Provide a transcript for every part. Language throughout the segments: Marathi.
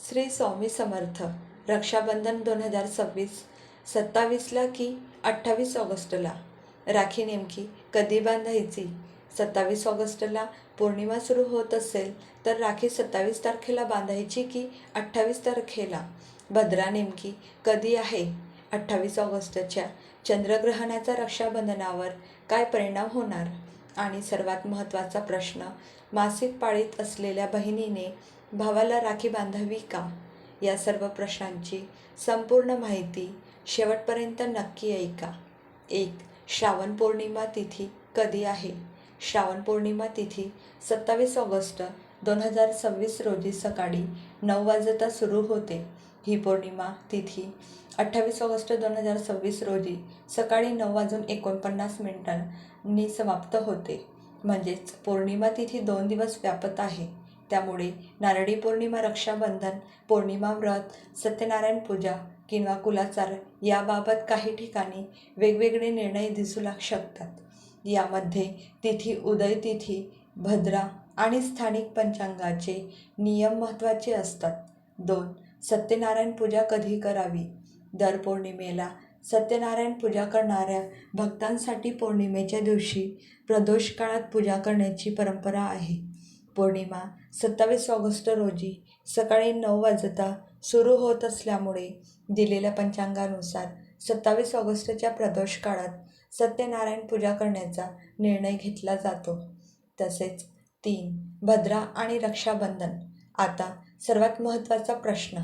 श्री स्वामी समर्थ. रक्षाबंधन 2026 27ला की 28 ऑगस्टला? राखी नेमकी कधी बांधायची? 27 ऑगस्टला पौर्णिमा सुरू होत असेल तर राखी 27 तारखेला बांधायची की 28 तारखेला? भद्रा नेमकी कधी आहे? 28 ऑगस्टच्या चंद्रग्रहणाचा रक्षाबंधनावर काय परिणाम होणार? आणि सर्वात महत्त्वाचा प्रश्न, मासिक पाळीत असलेल्या बहिणीने भावाला राखी बांधावी का? या सर्व प्रश्नांची संपूर्ण माहिती शेवटपर्यंत नक्की ऐका. 1. श्रावण पौर्णिमा तिथी कधी आहे? श्रावण पौर्णिमा तिथी 27 ऑगस्ट 2026 रोजी सकाळी 9 वाजता सुरू होते. ही पौर्णिमा तिथी 28 ऑगस्ट 2026 रोजी सकाळी 9:49 समाप्त होते. म्हणजेच पौर्णिमा तिथी 2 दिवस व्यापत आहे. त्यामुळे नारळी पौर्णिमा, रक्षाबंधन, पौर्णिमा व्रत, सत्यनारायण पूजा किंवा कुलाचार याबाबत काही ठिकाणी वेगवेगळे निर्णय दिसू शकतात. यामध्ये तिथी, उदय तिथी, भद्रा आणि स्थानिक पंचांगाचे नियम महत्त्वाचे असतात. 2. सत्यनारायण पूजा कधी करावी? दर पौर्णिमेला सत्यनारायण पूजा करणाऱ्या भक्तांसाठी पौर्णिमेच्या दिवशी प्रदोष काळात पूजा करण्याची परंपरा आहे. पौर्णिमा 27 ऑगस्ट रोजी सकाळी 9 वाजता सुरू होत असल्यामुळे दिलेल्या पंचांगानुसार 27 ऑगस्टच्या प्रदोष काळात सत्यनारायण पूजा करण्याचा निर्णय घेतला जातो. तसेच 3. भद्रा आणि रक्षाबंधन. आता सर्वात महत्त्वाचा प्रश्न,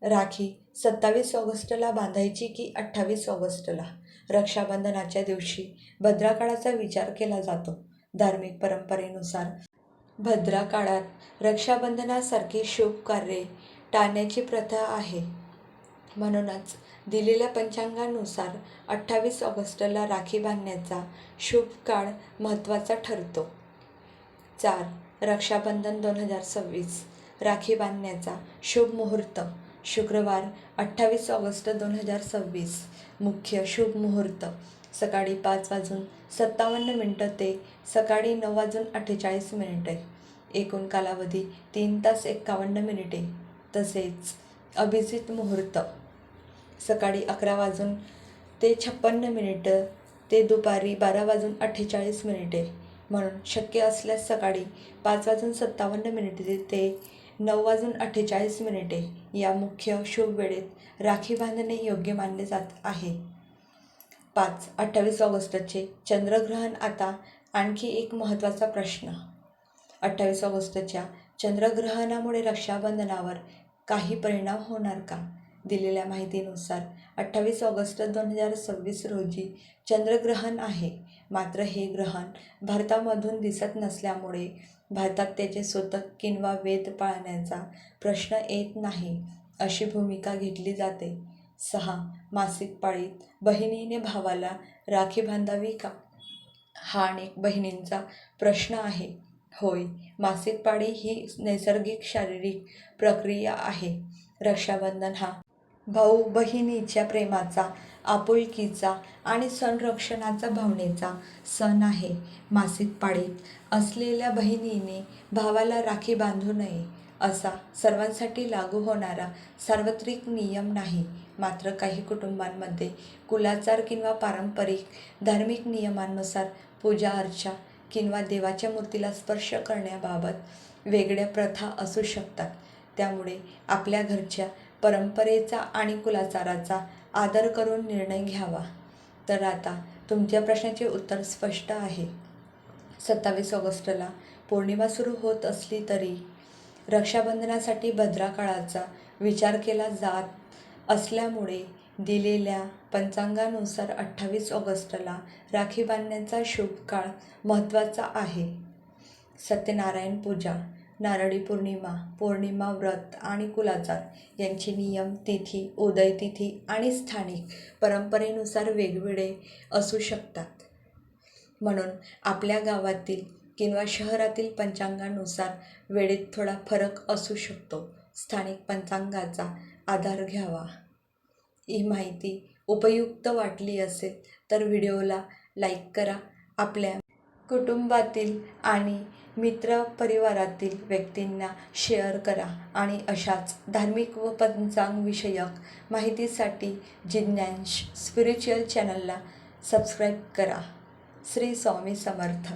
राखी 27 ऑगस्टला बांधायची की 28 ऑगस्टला? रक्षाबंधनाच्या दिवशी भद्रा काळाचा विचार केला जातो. धार्मिक परंपरेनुसार भद्रा काळात रक्षाबंधनासारखी शुभ कार्ये टाळण्याची प्रथा आहे. म्हणूनच दिलेल्या पंचांगानुसार 28 ऑगस्टला राखी बांधण्याचा शुभ काळ महत्त्वाचा ठरतो. 4. रक्षाबंधन 2026 राखी बांधण्याचा शुभ मुहूर्त. शुक्रवार 28 ऑगस्ट 2026. मुख्य शुभ मुहूर्त सकाळी 5:57 ते सकाळी 9:48. एकूण कालावधी 3 तास 51 मिनिटे. तसेच अभिजित मुहूर्त सकाळी 11 ते 56 ते दुपारी 12:48. म्हणून शक्य असल्यास सकाळी 5:57 ते 9:48 या मुख्य शुभ वेळेत राखी बांधणे योग्य मानले जात आहे. 5. 28 ऑगस्टचे चंद्रग्रहण. आता आणखी एक महत्त्वाचा प्रश्न, 28 ऑगस्टच्या चंद्रग्रहणामुळे रक्षाबंधनावर काही परिणाम होणार का? दिलेल्या माहितीनुसार 28 ऑगस्ट 2026 रोजी चंद्रग्रहण आहे. मात्र हे ग्रहण भारतामधून दिसत नसल्यामुळे भारतात त्याचे सूतक किंवा वेध पाळण्याचा प्रश्न येत नाही, अशी भूमिका घेतली जाते. 6. मासिक पाळीत बहिणीने भावाला राखी बांधावी का? हा अनेक बहिणींचा प्रश्न आहे. होय, मासिक पाळी ही नैसर्गिक शारीरिक प्रक्रिया आहे. रक्षाबंधन हा भाऊ बहिणीच्या प्रेमाचा, आपुलकीचा आणि संरक्षणाचा भावनेचा सण आहे. मासिक पाळीत असलेल्या बहिणीने भावाला राखी बांधू नये असा सर्वांसाठी लागू होणारा सार्वत्रिक नियम नाही. मात्र काही कुटुंबांमध्ये कुलाचार किंवा पारंपरिक धार्मिक नियमांनुसार पूजा अर्चा किंवा देवाच्या मूर्तीला स्पर्श करण्याबाबत वेगळ्या प्रथा असू शकतात. त्यामुळे आपल्या घरच्या परंपरेचा आणि कुलाचाराचा आदर करून निर्णय घ्यावा. तर आता तुमच्या प्रश्नाचे उत्तर स्पष्ट आहे. 27 ऑगस्टला पौर्णिमा सुरू होत असली तरी रक्षाबंधनासाठी भद्रा काळाचा विचार केला जात असल्यामुळे दिलेल्या पंचांगानुसार 28 ऑगस्टला राखी बांधण्याचा शुभ काळ महत्त्वाचा आहे. सत्यनारायण पूजा, नारळी पौर्णिमा, पौर्णिमा व्रत आणि कुलाचार यांचे नियम तिथी, उदय तिथी आणि स्थानिक परंपरेनुसार वेगवेगळे असू शकतात. म्हणून आपल्या गावातील किंवा शहरातील पंचांगानुसार वेळेत थोडा फरक असू शकतो. स्थानिक पंचांगाचा आधार घ्यावा. ही माहिती उपयुक्त वाटली असेल तर व्हिडिओला लाईक करा. आपल्या कुटुंबातील आणि मित्रपरिवारातील व्यक्तींना शेअर करा आणि अशाच धार्मिक व पंचांगविषयक माहितीसाठी जिज्ञांश स्पिरिच्युअल चॅनलला सबस्क्राईब करा. श्री स्वामी समर्थ.